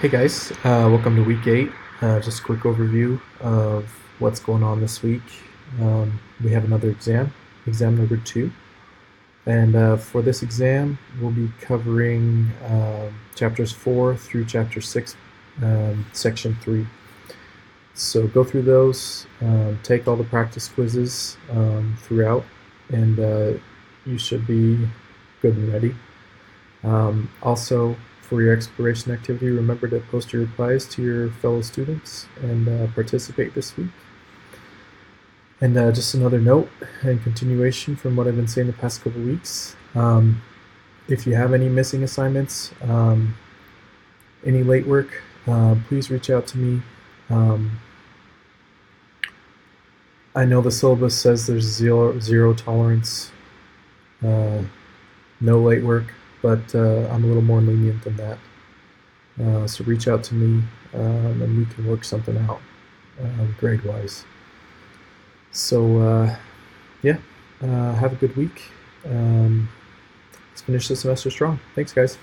Hey guys, welcome to week 8. Just a quick overview of what's going on this week. We have another exam number 2. And for this exam, we'll be covering chapters 4 through chapter 6, section 3. So go through those, take all the practice quizzes throughout, and you should be good and ready. Also, for your exploration activity, remember to post your replies to your fellow students and participate this week. And just another note and continuation from what I've been saying the past couple weeks. If you have any missing assignments, any late work, please reach out to me. I know the syllabus says there's zero tolerance, no late work, but I'm a little more lenient than that. So reach out to me and we can work something out grade-wise. So yeah, have a good week. Let's finish the semester strong. Thanks, guys.